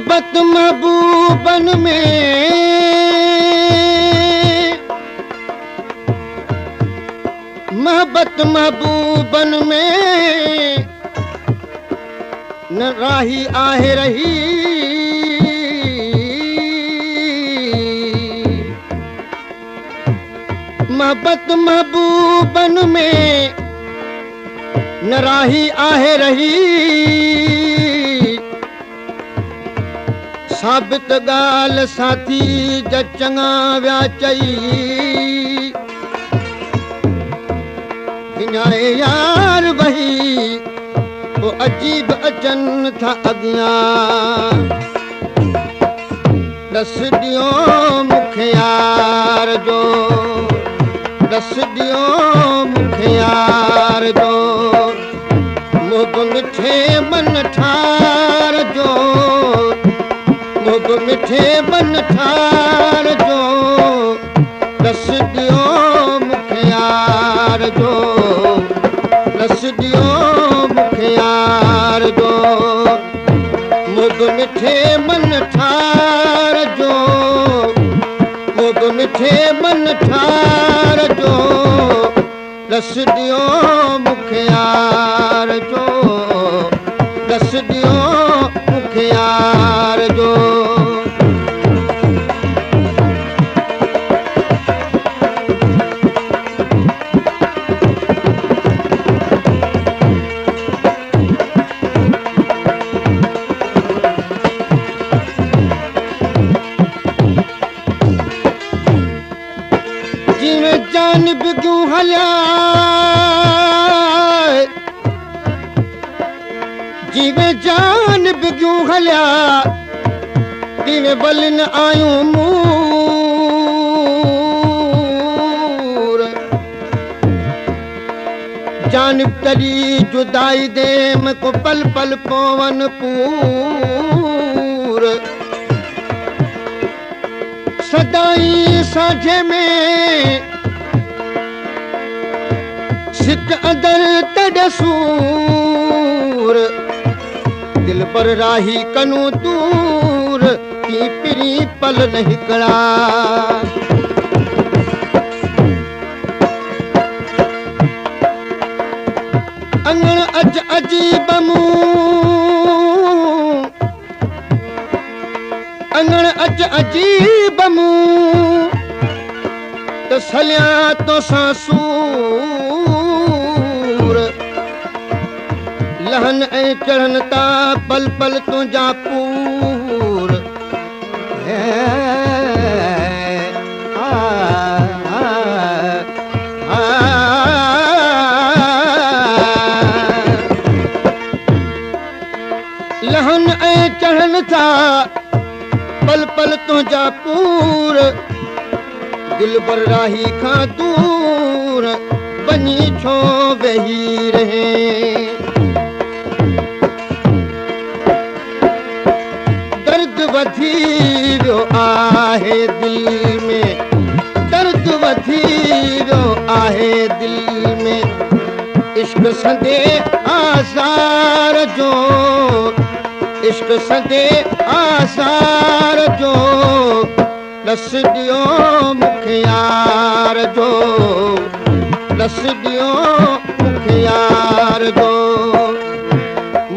मोहब्बत महबूबन में मोहब्बत महबूबन में न राही आहे रही मोहब्बत महबूबन में न राही आहे रही साबित गाल साथी जा चङा विया चई विञाए यार वही वो अजीब अचन था अॻियां दस ॾियो मूंखे यार जो दस ॾियो मूंखे यार जो मुब मिठे मन ठार जो मुब मिठे मन ठार जो दस ॾियो मूंखे यार जो दस ॾियो मूंखे यार जो मुब मिठे मन ठार जो मुब मिठे मन ठार जो दस ॾियो मूंखे यार जो दस ॾियो मूंखे यार जो जिवें जानिब क्यों हलिया जिवें जानिब क्यों हलिया तिवें बलिन आयूं मूर जानिब तरी जुदाई दे को पल पल पवन पूर सदाई साझे में सिक अंदर तड़सूर दिल पर राही कनू दूर की पिरी पल नहीं कड़ा अंगण अज अजीब मुंह अंगण अज अजीब मुंह तो सलिया तो सासूर लहन ऐं चढ़न ता पल पल तुझा पूर लहन ऐं चढ़न था पल पल तुझा पूर दिल पर राही खां दूर वञी छो वेही रहे दर्द वधी वियो आहे दिल में दर्द वधी वियो आहे दिल में इश्क सदे आज़ार जो इश्क सदे आज़ार जो दस ॾियो मूंखे यार जो दस ॾियो मूंखे यार जो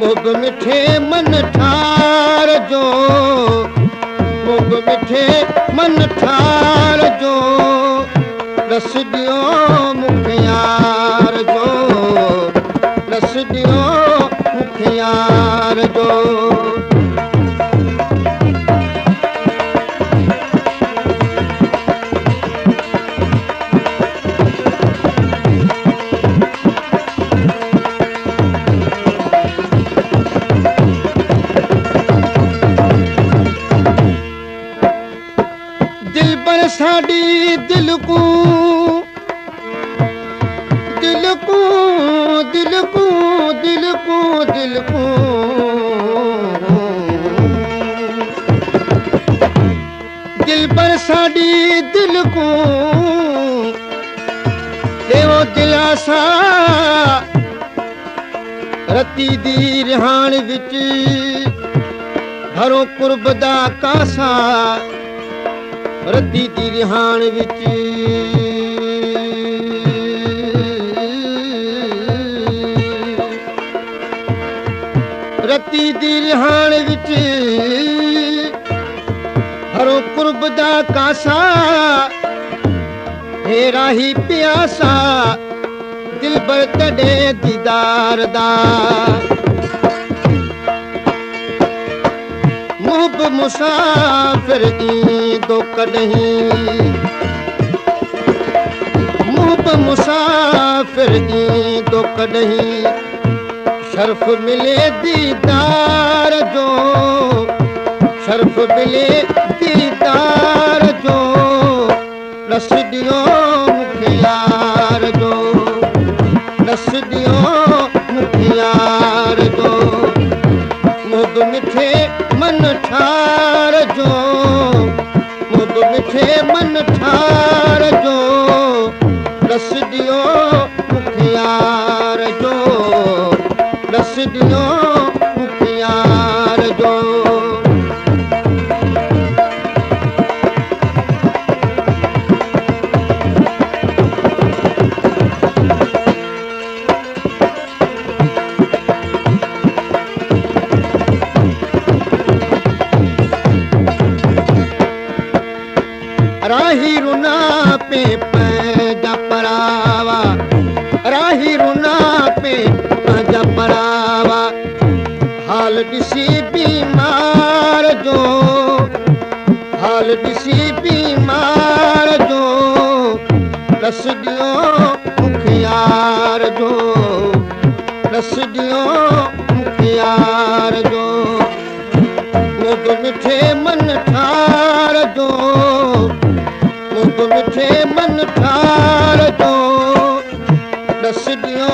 मुब मिठे मन ठार जो मुब मिठे मन ठार जो दस ॾियो मूंखे यार जो दस ॾियो मूंखे यार जो साड़ी दिल को दिल को दिल को दिल को दिल को दिल पर साड़ी दिल को देवो दिलासा रती दी रिहान विच ਹਰੋਂ ਕੁਰਬ ਦਾ ਕਾਸਾ ਰੱਦੀ ਦੀ ਰਿਹਾਨ ਵਿੱਚ ਰੱਤੀ ਦੀ ਰਿਹਾਨ ਵਿੱਚ ਹਰੋਂ ਕੁਰਬ ਦਾ ਕਾਸਾ ਏ ਰਾਹੀ ਪਿਆਸਾ ਦਿਲਬਰ ਤੜੇ ਦੀਦਾਰ ਦਾ ਮੁਹਬ ਮੁਸਾਫਿਰ ਈਂਦੋ ਕॾहिं मुहब मुसाफिर ईंदो कॾहिं शर्फ मिले दीदार जो शर्फ मिले दीदार जो रस ॾियो मूंखे यार जो रस ॾियो मूंखे यार जो मुहब मिठे मन ठार जो मुहब मिठे मन ठार जो रस ॾियो मूंखे यार जो रस ॾियो मूंखे यार जो राही रुना पे पंहिंजा परावा राही रुना पे पंहिंजा परावा हाल ॾिसी बीमार जो हाल ॾिसी बीमार जो रस ॾियो मूंखे यार जो रस ॾियो मूंखे यार जो मुहब मिठे मन ठार जो मुहब मिठे मन ठार जो रस ॾियो